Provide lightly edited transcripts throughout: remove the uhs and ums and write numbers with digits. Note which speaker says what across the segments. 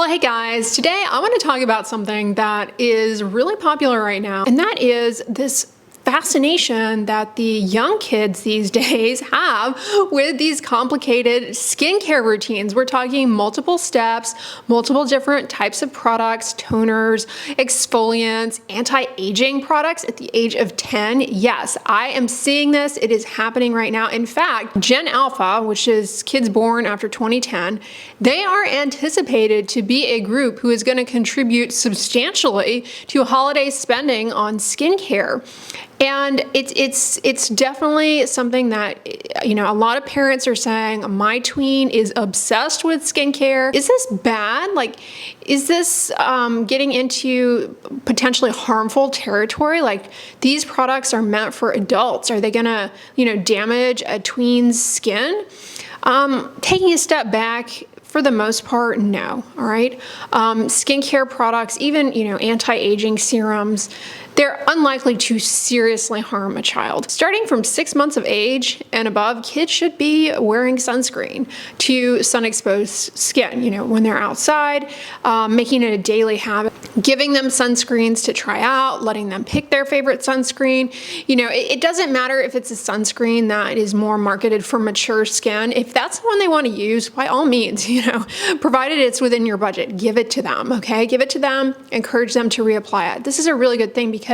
Speaker 1: Well, hey guys, today I want to talk about something that is really popular right now, and that is this fascination that the young kids these days have with these complicated skincare routines. We're talking multiple steps, multiple different types of products, toners, exfoliants, anti-aging products at the age of 10. Yes, I am seeing this. It is happening right now. In fact, Gen Alpha, which is kids born after 2010, they are anticipated to be a group who is going to contribute substantially to holiday spending on skincare. And it's definitely something that, you know, a lot of parents are saying, my tween is obsessed with skincare. Is this bad? Like, is this getting into potentially harmful territory? Like, these products are meant for adults. Are they gonna, you know, damage a tween's skin? Taking a step back, for the most part, no, all right? Skincare products, even, you know, anti-aging serums, they're unlikely to seriously harm a child. Starting from 6 months of age and above, kids should be wearing sunscreen to sun-exposed skin, you know, when they're outside, making it a daily habit, giving them sunscreens to try out, letting them pick their favorite sunscreen. You know, it doesn't matter if it's a sunscreen that is more marketed for mature skin. If that's the one they want to use, by all means, you know, provided it's within your budget, give it to them, okay? Give it to them, encourage them to reapply it. This is a really good thing because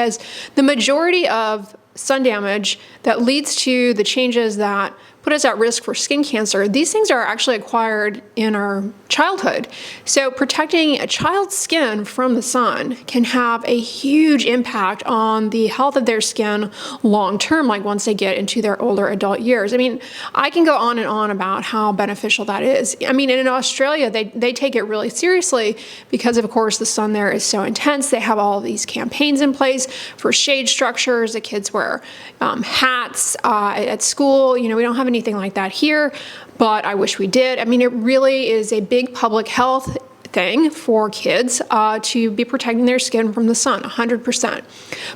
Speaker 1: the majority of sun damage that leads to the changes that put us at risk for skin cancer, these things are actually acquired in our childhood. So protecting a child's skin from the sun can have a huge impact on the health of their skin long term, like once they get into their older adult years. I mean, I can go on and on about how beneficial that is. I mean, in Australia, they take it really seriously because, of course, the sun there is so intense. They have all of these campaigns in place for shade structures. The kids wear hats at school. You know, we don't have anything like that here, but I wish we did. I mean, it really is a big public health thing for kids to be protecting their skin from the sun, 100%.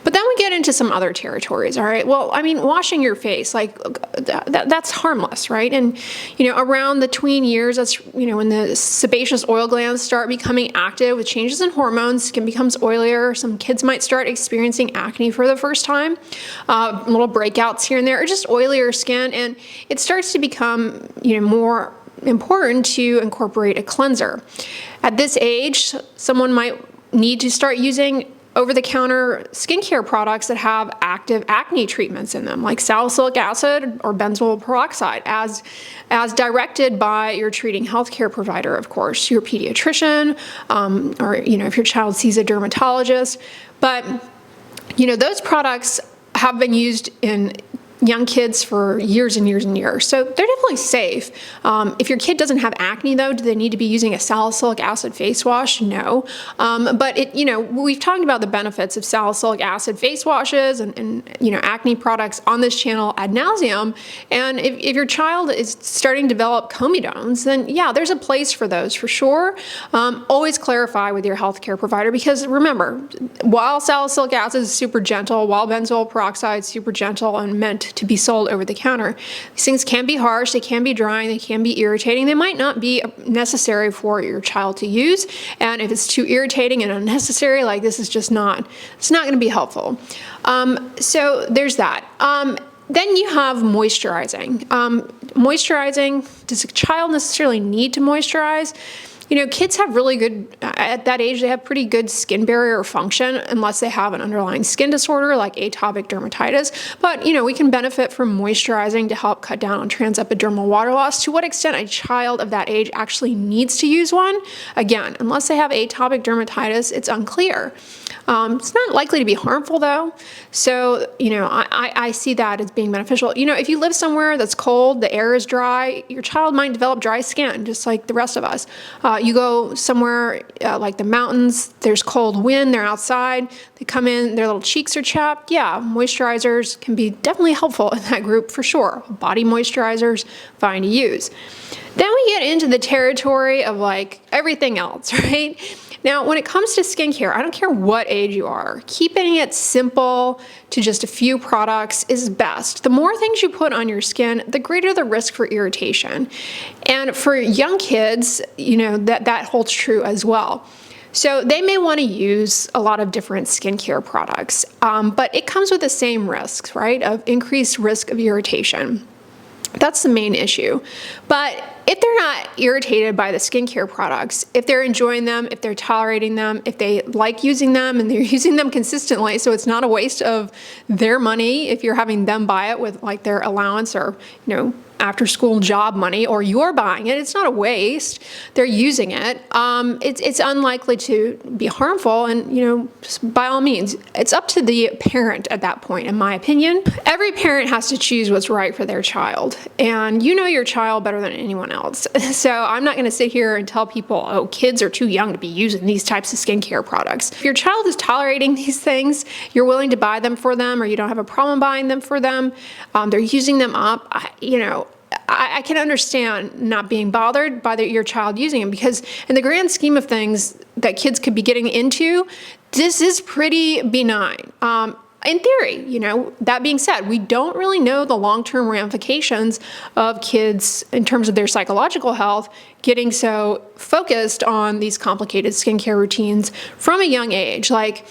Speaker 1: But then we get into some other territories, all right? Well, I mean, washing your face, like that's harmless, right? And, you know, around the tween years, that's, you know, when the sebaceous oil glands start becoming active with changes in hormones, skin becomes oilier. Some kids might start experiencing acne for the first time, little breakouts here and there, or just oilier skin. And it starts to become, you know, more important to incorporate a cleanser. At this age, someone might need to start using over-the-counter skincare products that have active acne treatments in them, like salicylic acid or benzoyl peroxide, as directed by your treating healthcare provider, of course, your pediatrician, or, you know, if your child sees a dermatologist. But, you know, those products have been used in young kids for years and years and years. So they're definitely safe. If your kid doesn't have acne though, do they need to be using a salicylic acid face wash? No. But it, you know, we've talked about the benefits of salicylic acid face washes and you know, acne products on this channel ad nauseum. And if your child is starting to develop comedones, then yeah, there's a place for those for sure. Always clarify with your healthcare provider, because remember, while salicylic acid is super gentle, while benzoyl peroxide is super gentle and meant to be sold over the counter, these things can be harsh, they can be drying, they can be irritating, they might not be necessary for your child to use. And if it's too irritating and unnecessary, like this is just not, it's not going to be helpful. So there's that. Then you have moisturizing. Moisturizing, does a child necessarily need to moisturize? You know, kids have really good, at that age, they have pretty good skin barrier function unless they have an underlying skin disorder like atopic dermatitis. But, you know, we can benefit from moisturizing to help cut down on transepidermal water loss. To what extent a child of that age actually needs to use one? Again, unless they have atopic dermatitis, it's unclear. It's not likely to be harmful though. So, you know, I see that as being beneficial. You know, if you live somewhere that's cold, the air is dry, your child might develop dry skin just like the rest of us. You go somewhere like the mountains, there's cold wind, they're outside, they come in, their little cheeks are chapped. Yeah, moisturizers can be definitely helpful in that group for sure. Body moisturizers, fine to use. Then we get into the territory of like everything else, right? Now, when it comes to skincare, I don't care what age you are, keeping it simple to just a few products is best. The more things you put on your skin, the greater the risk for irritation. And for young kids, that holds true as well. So they may want to use a lot of different skincare products, but it comes with the same risks, right, of increased risk of irritation. That's the main issue. But if they're not irritated by the skincare products, if they're enjoying them, if they're tolerating them, if they like using them and they're using them consistently, so it's not a waste of their money if you're having them buy it with like their allowance or, after school job money, or you're buying it, it's not a waste. They're using it. It's unlikely to be harmful, and just by all means, it's up to the parent at that point, in my opinion. Every parent has to choose what's right for their child, and you know your child better than anyone else. So I'm not going to sit here and tell people, oh, kids are too young to be using these types of skincare products. If your child is tolerating these things, you're willing to buy them for them, or you don't have a problem buying them for them, they're using them up, I can understand not being bothered by your child using them, because in the grand scheme of things that kids could be getting into, this is pretty benign. In theory, that being said, we don't really know the long-term ramifications of kids in terms of their psychological health getting so focused on these complicated skincare routines from a young age. Like,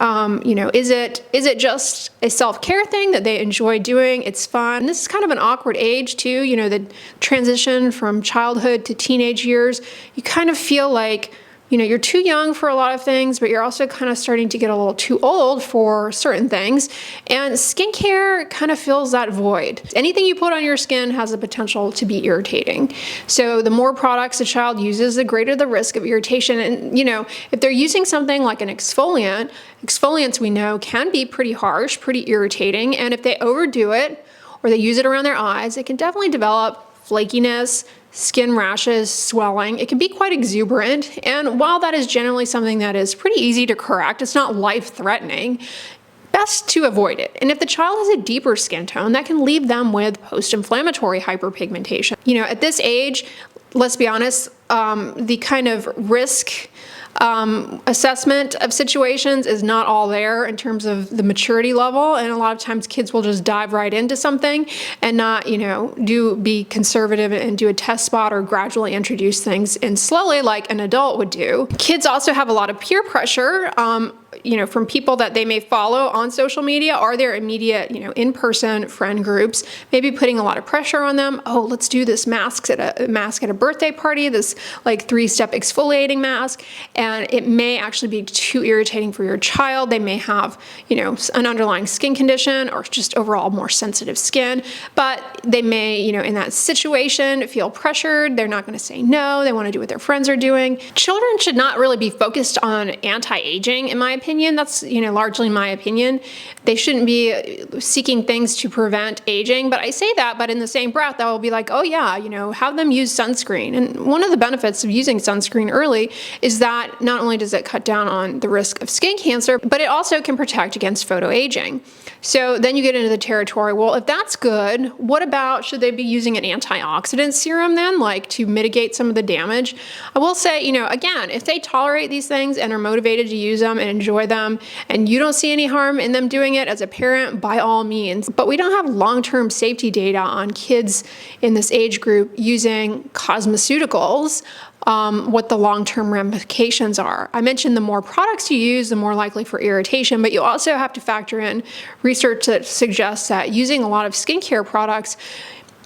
Speaker 1: is it just a self-care thing that they enjoy doing? It's fun. And this is kind of an awkward age too, the transition from childhood to teenage years. You kind of feel like, you're too young for a lot of things, but you're also kind of starting to get a little too old for certain things. And skincare kind of fills that void. Anything you put on your skin has the potential to be irritating. So the more products a child uses, the greater the risk of irritation. And, if they're using something like an exfoliant, exfoliants we know can be pretty harsh, pretty irritating. And if they overdo it or they use it around their eyes, it can definitely develop flakiness, skin rashes, swelling. It can be quite exuberant. And while that is generally something that is pretty easy to correct, it's not life-threatening, best to avoid it. And if the child has a deeper skin tone, that can leave them with post-inflammatory hyperpigmentation. At this age, let's be honest, the kind of risk assessment of situations is not all there in terms of the maturity level, and a lot of times kids will just dive right into something and not be conservative and do a test spot or gradually introduce things in slowly like an adult would do. Kids also have a lot of peer pressure from people that they may follow on social media or their immediate, in-person friend groups, maybe putting a lot of pressure on them. Oh, let's do this mask at a birthday party, this like 3-step exfoliating mask. And it may actually be too irritating for your child. They may have, an underlying skin condition or just overall more sensitive skin, but they may, in that situation feel pressured. They're not going to say no. They want to do what their friends are doing. Children should not really be focused on anti-aging, in my opinion. That's, largely my opinion. They shouldn't be seeking things to prevent aging. But I say that, but in the same breath, I will be like, oh yeah, have them use sunscreen. And one of the benefits of using sunscreen early is that not only does it cut down on the risk of skin cancer, but it also can protect against photoaging. So then you get into the territory, well, if that's good, what about, should they be using an antioxidant serum then, like to mitigate some of the damage? I will say, again, if they tolerate these things and are motivated to use them and enjoy them, and you don't see any harm in them doing it as a parent, by all means. But we don't have long-term safety data on kids in this age group using cosmeceuticals, what the long-term ramifications are. I mentioned the more products you use, the more likely for irritation, but you also have to factor in research that suggests that using a lot of skincare products,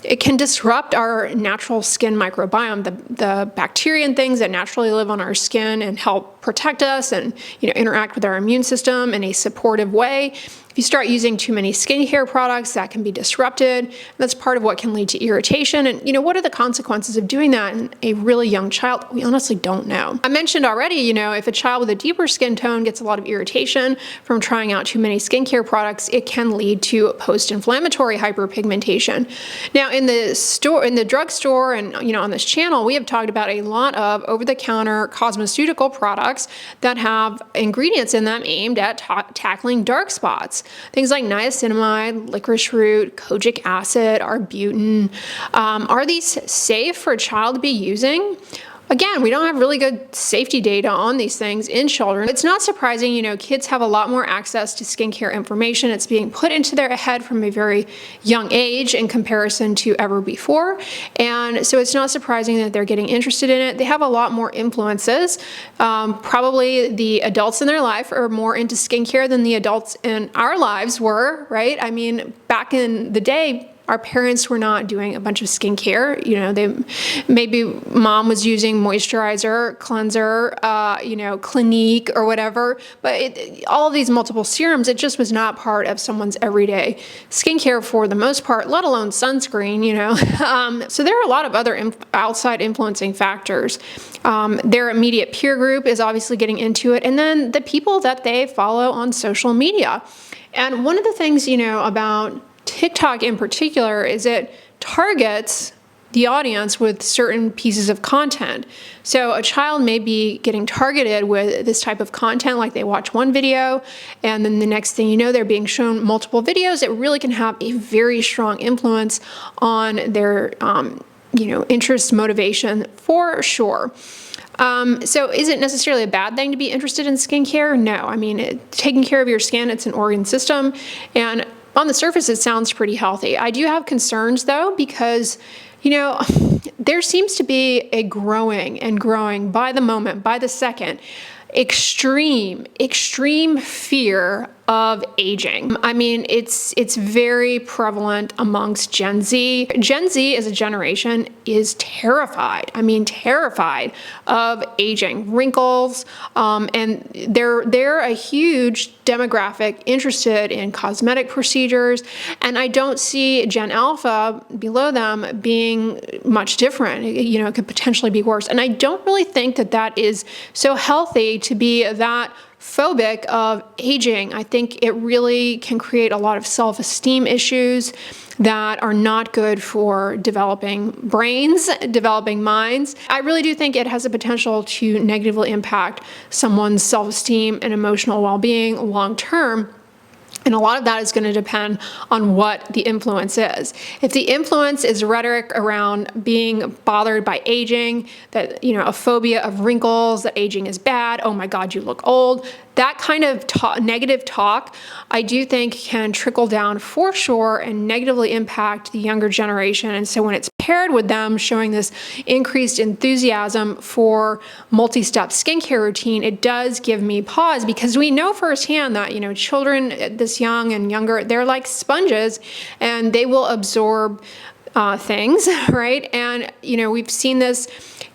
Speaker 1: it can disrupt our natural skin microbiome, the bacteria and things that naturally live on our skin and help protect us and interact with our immune system in a supportive way. If you start using too many skincare products, that can be disrupted. That's part of what can lead to irritation. And what are the consequences of doing that in a really young child? We honestly don't know. I mentioned already, if a child with a deeper skin tone gets a lot of irritation from trying out too many skincare products, it can lead to post-inflammatory hyperpigmentation. Now, in the drugstore and on this channel, we have talked about a lot of over-the-counter cosmeceutical products that have ingredients in them aimed at tackling dark spots. things like niacinamide, licorice root, kojic acid, arbutin. Are these safe for a child to be using? Again, we don't have really good safety data on these things in children. It's not surprising, kids have a lot more access to skincare information. It's being put into their head from a very young age in comparison to ever before. And so it's not surprising that they're getting interested in it. They have a lot more influences. Probably the adults in their life are more into skincare than the adults in our lives were, right? I mean, back in the day, our parents were not doing a bunch of skincare. Maybe mom was using moisturizer, cleanser, Clinique or whatever. But all of these multiple serums, it just was not part of someone's everyday skincare for the most part, let alone sunscreen, So there are a lot of other outside influencing factors. Their immediate peer group is obviously getting into it. And then the people that they follow on social media. And one of the things, about TikTok in particular is it targets the audience with certain pieces of content. So a child may be getting targeted with this type of content, like they watch one video and then the next thing you know, they're being shown multiple videos. It really can have a very strong influence on their, interest, motivation for sure. So is it necessarily a bad thing to be interested in skincare? No. I mean, taking care of your skin, it's an organ system, and on the surface, it sounds pretty healthy. I do have concerns though, because, there seems to be a growing by the moment, by the second, extreme fear of aging. I mean, it's very prevalent amongst Gen Z. Gen Z as a generation is terrified. I mean, terrified of aging, wrinkles, and they're a huge demographic interested in cosmetic procedures. And I don't see Gen Alpha below them being much different. It could potentially be worse. And I don't really think that that is so healthy to be that phobic of aging. I think it really can create a lot of self-esteem issues that are not good for developing brains, developing minds. I really do think it has the potential to negatively impact someone's self-esteem and emotional well-being long term. And a lot of that is going to depend on what the influence is. If the influence is rhetoric around being bothered by aging, that, a phobia of wrinkles, that aging is bad, oh my God, you look old, that kind of negative talk, I do think can trickle down for sure and negatively impact the younger generation. And so when it's paired with them showing this increased enthusiasm for multi-step skincare routine, it does give me pause, because we know firsthand that, children this young and younger, they're like sponges and they will absorb things, right? And, we've seen this.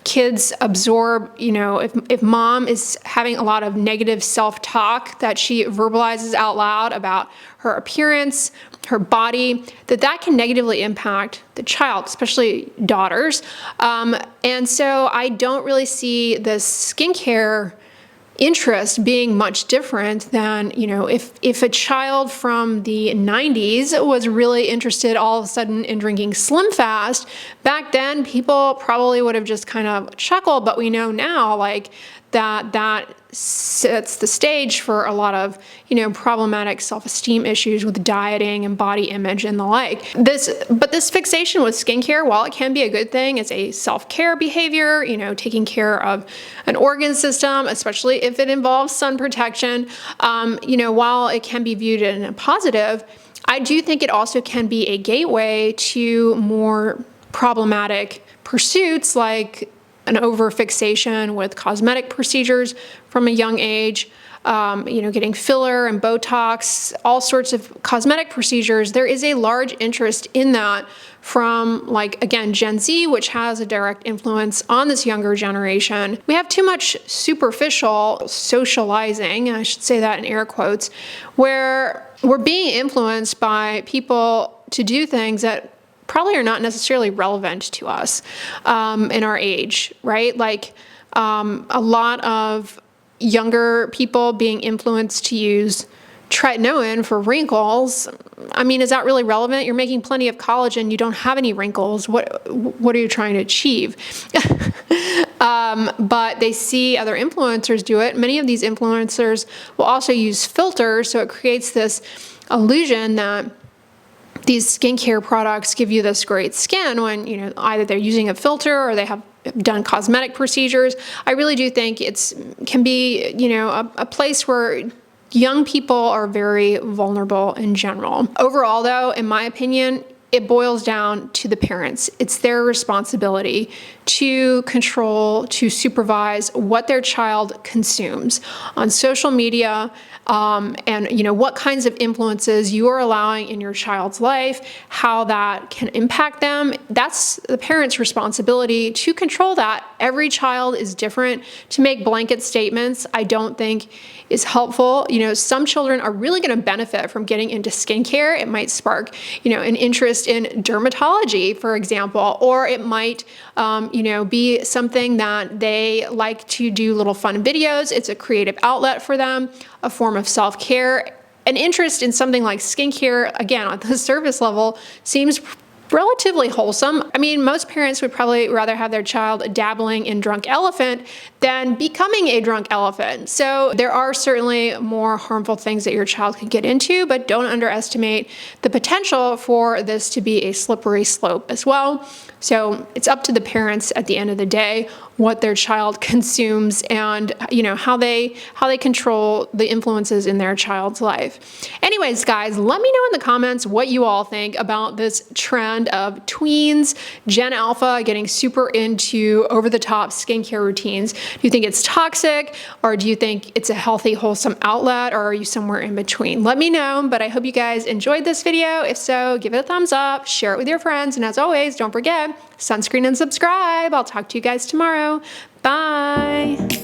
Speaker 1: Kids absorb, if mom is having a lot of negative self-talk that she verbalizes out loud about her appearance, her body, that can negatively impact the child, especially daughters. And so I don't really see this skincare interest being much different than, if a child from the 90s was really interested all of a sudden in drinking Slim Fast. Back then, people probably would have just kind of chuckled, but we know now, that sets the stage for a lot of, problematic self-esteem issues with dieting and body image and the like. But this fixation with skincare, while it can be a good thing, it's a self-care behavior, taking care of an organ system, especially if it involves sun protection, while it can be viewed in a positive, I do think it also can be a gateway to more problematic pursuits like an over-fixation with cosmetic procedures from a young age, getting filler and Botox, all sorts of cosmetic procedures. There is a large interest in that from, again, Gen Z, which has a direct influence on this younger generation. We have too much superficial socializing, and I should say that in air quotes, where we're being influenced by people to do things that probably are not necessarily relevant to us in our age, right? A lot of younger people being influenced to use tretinoin for wrinkles. I mean, is that really relevant? You're making plenty of collagen, you don't have any wrinkles. What are you trying to achieve? But they see other influencers do it. Many of these influencers will also use filters, so it creates this illusion that these skincare products give you this great skin when, you know, either they're using a filter or they have done cosmetic procedures. I really do think can be, you know, a place where young people are very vulnerable in general. Overall, though, in my opinion, it boils down to the parents. It's their responsibility to control, to supervise what their child consumes on social media, and you know what kinds of influences you are allowing in your child's life, how that can impact them. That's the parents' responsibility to control that. Every child is different. To make blanket statements, I don't think is helpful. You know, some children are really going to benefit from getting into skincare. It might spark, you know, an interest in dermatology, for example, or it might, you know, be something that they like to do little fun videos. It's a creative outlet for them, a form of self-care. An interest in something like skincare, again, on the surface level, seems relatively wholesome. I mean, most parents would probably rather have their child dabbling in drunk elephant than becoming a drunk elephant. So there are certainly more harmful things that your child could get into, but don't underestimate the potential for this to be a slippery slope as well. So it's up to the parents at the end of the day what their child consumes and, you know, how they control the influences in their child's life. Anyways, guys, let me know in the comments what you all think about this trend of tweens, Gen Alpha getting super into over-the-top skincare routines. Do you think it's toxic, or do you think it's a healthy, wholesome outlet, or are you somewhere in between? Let me know, but I hope you guys enjoyed this video. If so, give it a thumbs up, share it with your friends, and as always, don't forget, sunscreen and subscribe. I'll talk to you guys tomorrow. Bye.